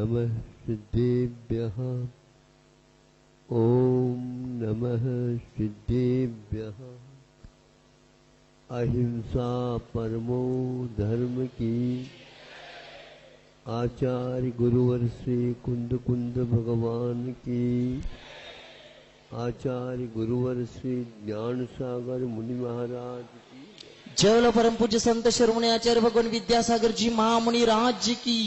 नमः सिद्धेभ्यः। ओम नमः सिद्धेभ्यः। अहिंसा परमो धर्म की। आचार्य गुरुवर श्री कुंद कुंद भगवान की। आचार्य गुरुवर श्री ज्ञान सागर मुनि महाराज की। जय परम पूज्य संत शिरोमणि आचार्य भगवान विद्यासागर जी महामुनि राज की।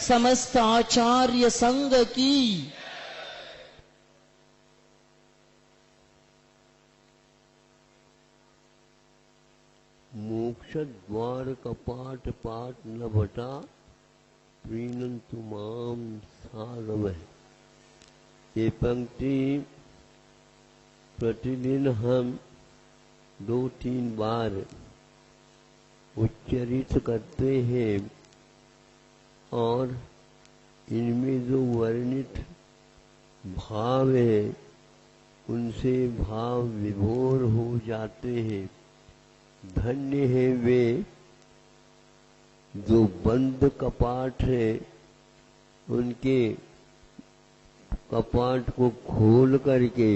समस्त आचार्य संघ की। मोक्ष द्वार कपाट पाट न भटा प्रीणंतु माम साधवः। ये पंक्ति प्रतिदिन हम 2-3 बार उच्चरित करते हैं और इनमें जो वर्णित भाव है उनसे भाव विभोर हो जाते हैं। धन्य है वे जो बंद कपाट है उनके कपाट को खोल करके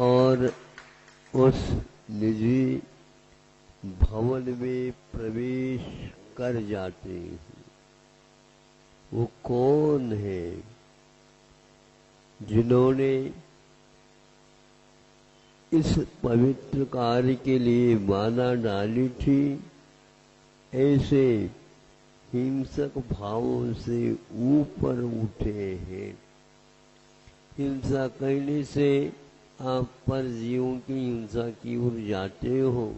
और उस निजी भवन में प्रवेश कर जाते हैं। वो कौन है जिन्होंने इस पवित्र कार्य के लिए बाधा डाली थी? ऐसे हिंसक भावों से ऊपर उठे हैं। हिंसा करने से आप पर जीवों की हिंसा की ओर जाते हो।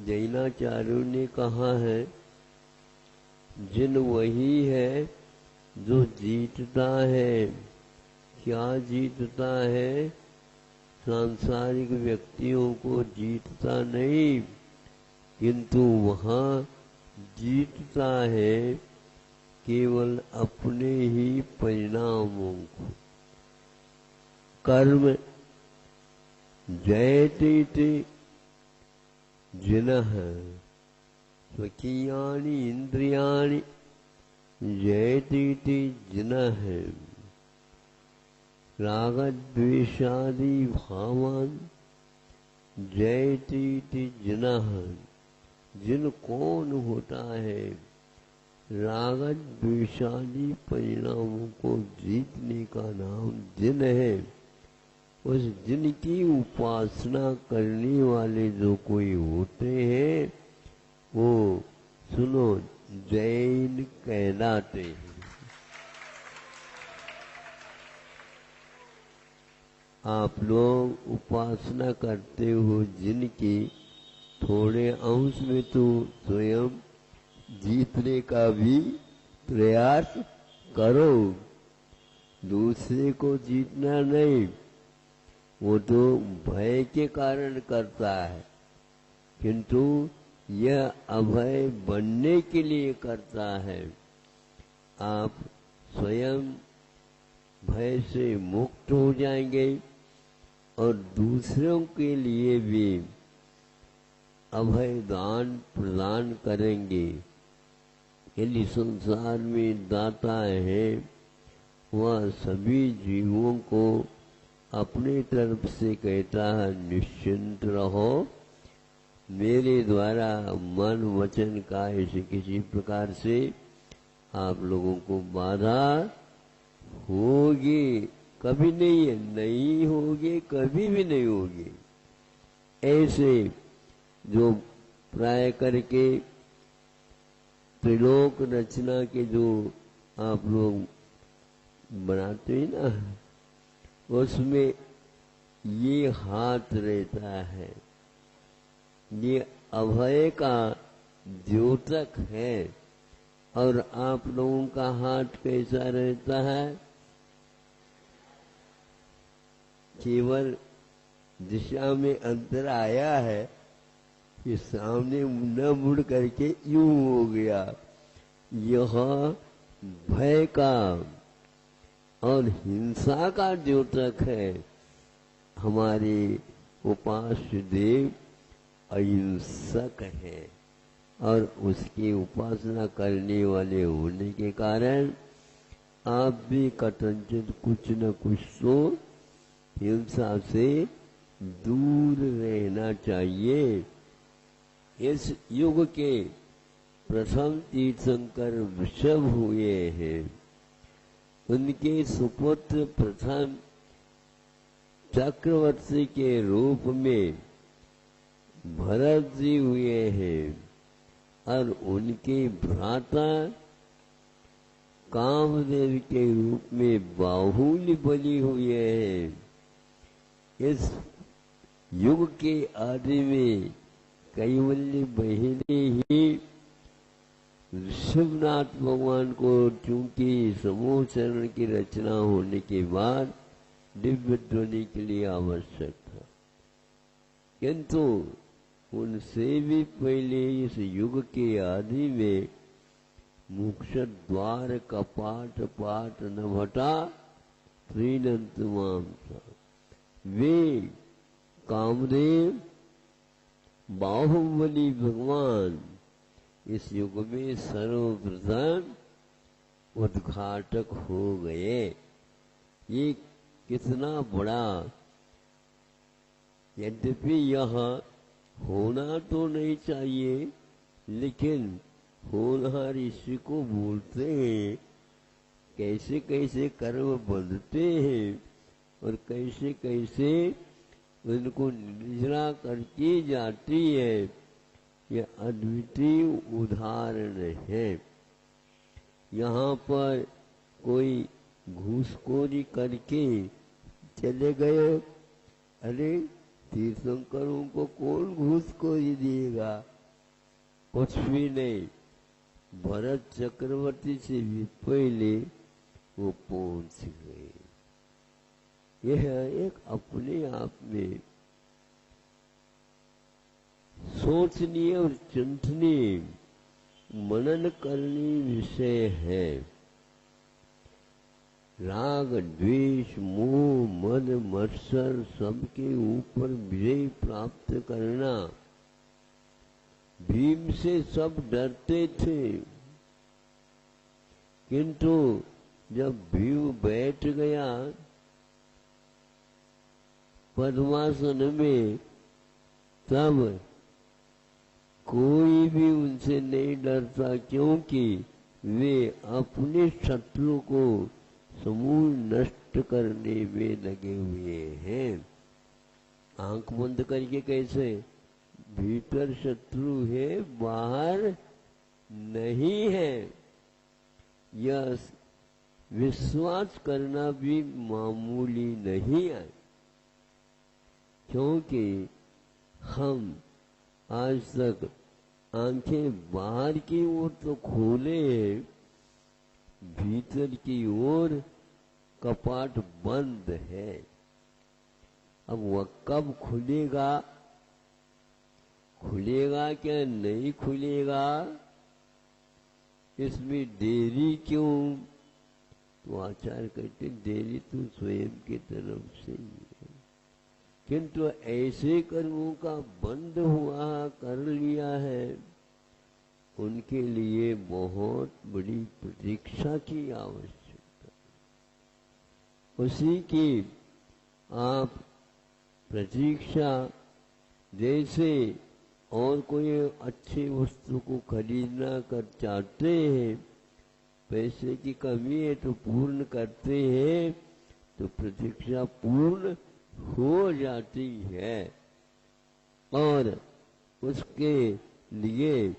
जैनाचार्यों ने कहा है जिन वही है जो जीतता है। क्या जीतता है? सांसारिक व्यक्तियों को जीतता नहीं, किंतु वहाँ जीतता है केवल अपने ही परिणामों को। कर्म जयते जिनः स्वकीयानि इंद्रियाणि जयते जिनः रागद्वेषादि भावान् जयते जिनः। जिन कौन होता है? रागद्वेषादि परिणामों को जीतने का नाम जिन है। उस जिन की उपासना करने वाले जो कोई होते हैं वो सुनो जैन कहलाते हैं। आप लोग उपासना करते हो जिनकी, थोड़े अंश में तो स्वयं जीतने का भी प्रयास करो। दूसरे को जीतना नहीं, वो तो भय के कारण करता है, किंतु यह अभय बनने के लिए करता है। आप स्वयं भय से मुक्त हो जाएंगे और दूसरों के लिए भी अभय दान प्रदान करेंगे। यदि संसार में दाता है वह सभी जीवों को अपने तरफ से कहता है निश्चिंत रहो, मेरे द्वारा मन वचन काया से किसी प्रकार से आप लोगों को बाधा होगी कभी नहीं है, नहीं होगी, कभी भी नहीं होगी। ऐसे जो प्राय करके त्रिलोक रचना के जो आप लोग बनाते हैं ना, उसमें ये हाथ रहता है, ये अभय का द्योतक है। और आप लोगों का हाथ कैसा रहता है? केवल दिशा में अंतर आया है कि सामने न मुड़ करके यूं हो गया। यह भय का और हिंसा का द्योतक है। हमारे उपास्य देव अहिंसक है। और उसकी उपासना करने वाले होने के कारण आप भी कथनचित कुछ न कुछ तो हिंसा से दूर रहना चाहिए। इस युग के प्रथम तीर्थंकर वृषभ हुए हैं। उनके सुपुत्र प्रथम चक्रवर्ती के रूप में भरत जी हुए हैं और उनके भ्राता कामदेव के रूप में बाहुली बलि हुए हैं। इस युग के आदि में कैवल्य बहिनी ही ऋषभनाथ भगवान को चूंकि समूह चरण की रचना होने के बाद दिव्य ध्वनि के लिए आवश्यक था, किंतु उनसे भी पहले इस युग के आदि में मोक्ष द्वार कपाट पाट न भटा त्रिनंतमाम था। वे कामदेव बाहुबली भगवान इस युग में सर्वप्रथम उद्घाटक हो गए। ये कितना बड़ा, यद्यपि यह होना तो नहीं चाहिए, लेकिन होनहार इसी को बोलते हैं। कैसे कैसे कर्म बंधते हैं और कैसे कैसे उनको निर्जरा करके जाती है, यह अद्वितीय उदाहरण है। यहाँ पर कोई घूसखोरी करके चले गए, अरे तीर्थंकरों को कौन घूसखोरी देगा? कुछ भी नहीं। भरत चक्रवर्ती से भी पहले वो पहुंच गए। यह एक अपने आप में सोचनीय और चिंतनीय मनन करनी विषय है। राग द्वेष मोह मद मत्सर सबके ऊपर विजय प्राप्त करना। भीम से सब डरते थे, किंतु जब भीम बैठ गया पद्मासन में, तब कोई भी उनसे नहीं डरता, क्योंकि वे अपने शत्रु को समूल नष्ट करने में लगे हुए हैं। आंख बंद करके कैसे? भीतर शत्रु है, बाहर नहीं है। यह विश्वास करना भी मामूली नहीं है, क्योंकि हम आज तक आंखें बाहर की ओर तो खोले हैं, भीतर की ओर कपाट बंद है। अब वह कब खुलेगा? खुलेगा क्या नहीं खुलेगा, इसमें देरी क्यों? तो आचार्य कहते देरी तो स्वयं की तरफ से ही है, किंतु ऐसे कर्मों का बंद हुआ कर लिया है, उनके लिए बहुत बड़ी प्रतीक्षा की आवश्यकता। उसी की आप प्रतीक्षा, जैसे और कोई अच्छी वस्तु को खरीदना कर चाहते हैं, पैसे की कमी है तो पूर्ण करते हैं, तो प्रतीक्षा पूर्ण हो जाती है और उसके लिए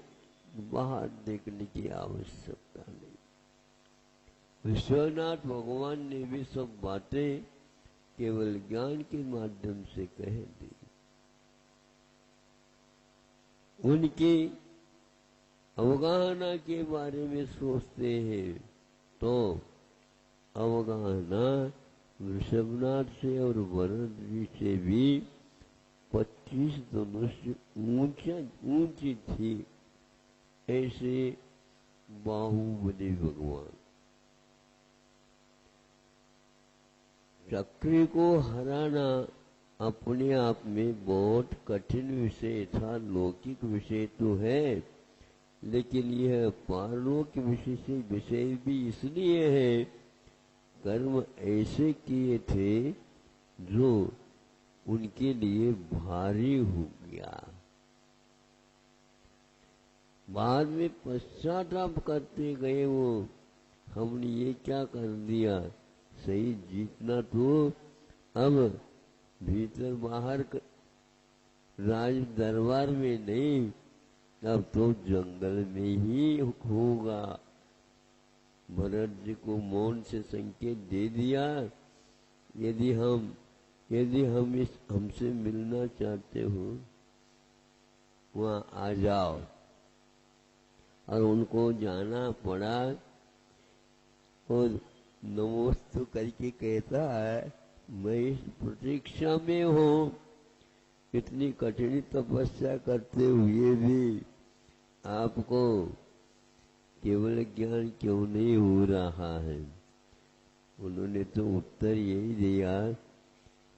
बाहर देखने की आवश्यकता नहीं। विश्वनाथ भगवान ने भी सब बातें केवल ज्ञान के माध्यम से कह दी। उनकी अवगाहना के बारे में सोचते हैं तो अवगाहना ऋषभनाथ से और भरत जी से भी 25 धनुष ऊंची थी। ऐसे बाहुबली भगवान। चक्री को हराना अपने आप में बहुत कठिन विषय था, लौकिक विषय तो है, लेकिन यह पारलोक विषय भी इसलिए है, कर्म ऐसे किए थे जो उनके लिए भारी हो गया। बाद में पश्चाताप करते गए वो, हमने ये क्या कर दिया। सही जीतना तो अब भीतर बाहर राज दरबार में नहीं, अब तो जंगल में ही होगा। भरत जी को मौन से संकेत दे दिया, यदि हम हमसे मिलना चाहते हो वहां आ जाओ। और उनको जाना पड़ा और नमोस्तु करके कहता है, मैं इस प्रतीक्षा में हूँ, इतनी कठिन तपस्या करते हुए भी आपको केवल ज्ञान क्यों नहीं हो रहा है। उन्होंने तो उत्तर यही दिया,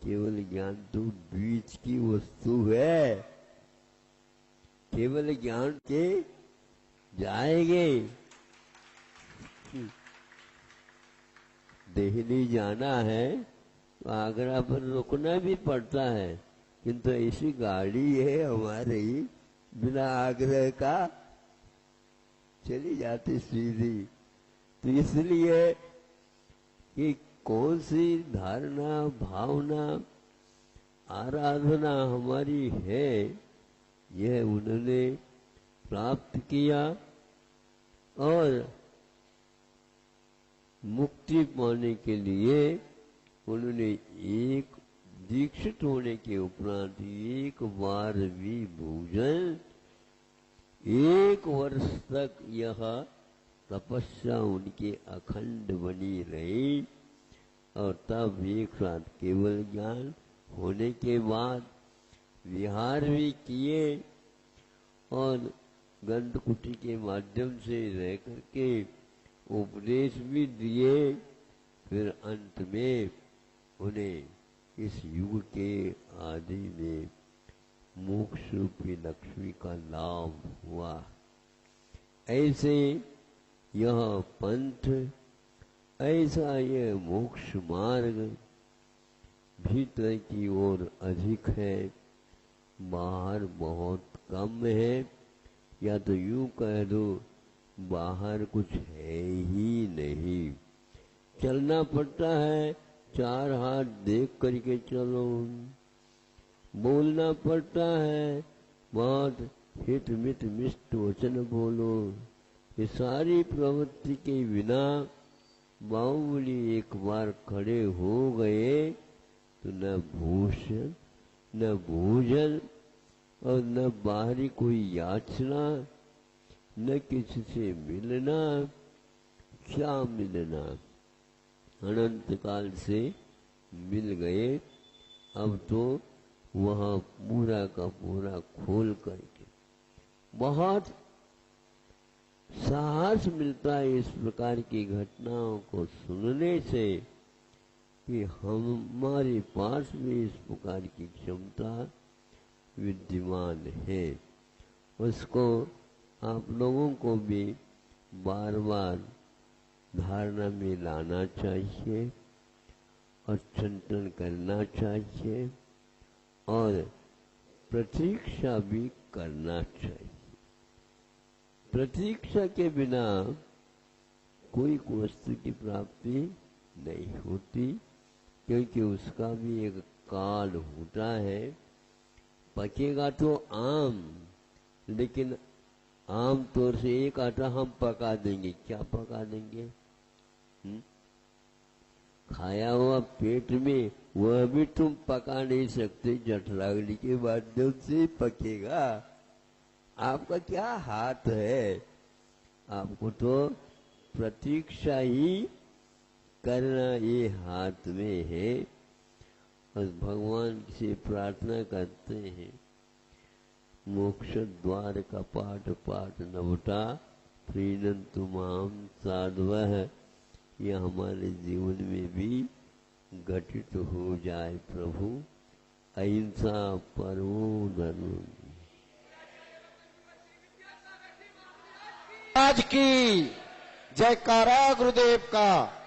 केवल ज्ञान तो बीच की वस्तु है, केवल ज्ञान के जाएंगे। दिल्ली जाना है तो आगरा पर रुकना भी पड़ता है, किंतु ऐसी गाड़ी है हमारी, बिना आग्रह का चली जाती सीधी। तो इसलिए कि कौन सी धारणा, भावना, आराधना हमारी है, यह उन्होंने प्राप्त किया और मुक्ति पाने के लिए उन्होंने एक दीक्षित होने के उपरांत एक बार भी भोजन, 1 वर्ष तक यह तपस्या उनके अखंड बनी रही। और तब एक साथ केवल ज्ञान होने के बाद विहार भी किए और गंधकुटी के माध्यम से रह करके उपदेश भी दिए। फिर अंत में उन्हें इस युग के आदि में मोक्ष रूपी लक्ष्मी का लाभ हुआ। ऐसे यह पंथ, ऐसा यह मोक्ष मार्ग भीतर की ओर अधिक है, बाहर बहुत कम है, या तो यूं कह दो बाहर कुछ है ही नहीं। चलना पड़ता है, 4 हाथ देख करके चलो, बोलना पड़ता है, बहुत हित मित मिष्ट वचन बोलो। ये सारी प्रवृत्ति के बिना बाहुबली एक बार खड़े हो गए तो न भूषण, न भोजन और न बाहरी कोई याचना, न किसी से मिलना। क्या मिलना, अनंत काल से मिल गए। अब तो वह पूरा का पूरा खोल करके बहुत साहस मिलता है इस प्रकार की घटनाओं को सुनने से कि हमारे पास भी इस प्रकार की क्षमता विद्यमान है। उसको आप लोगों को भी बार बार धारणा में लाना चाहिए और चिंतन करना चाहिए और प्रतीक्षा भी करना चाहिए। प्रतीक्षा के बिना कोई वस्तु की प्राप्ति नहीं होती, क्योंकि उसका भी एक काल होता है। पकेगा तो आम, लेकिन आम तौर से एक आटा हम पका देंगे। क्या पका देंगे? खाया हुआ पेट में वह भी तुम पका नहीं सकते, जठराग्नि के माध्यम से पकेगा। आपका क्या हाथ है? आपको तो प्रतीक्षा ही करना ये हाथ में है। और भगवान से प्रार्थना करते हैं, मोक्ष द्वार का पाठ पाठ नवटा प्रीणन्तु माम साधवः, यह हमारे जीवन में भी घटित हो जाए प्रभु। अहिंसा परमो धर्म। महाराज की जयकारा गुरुदेव का।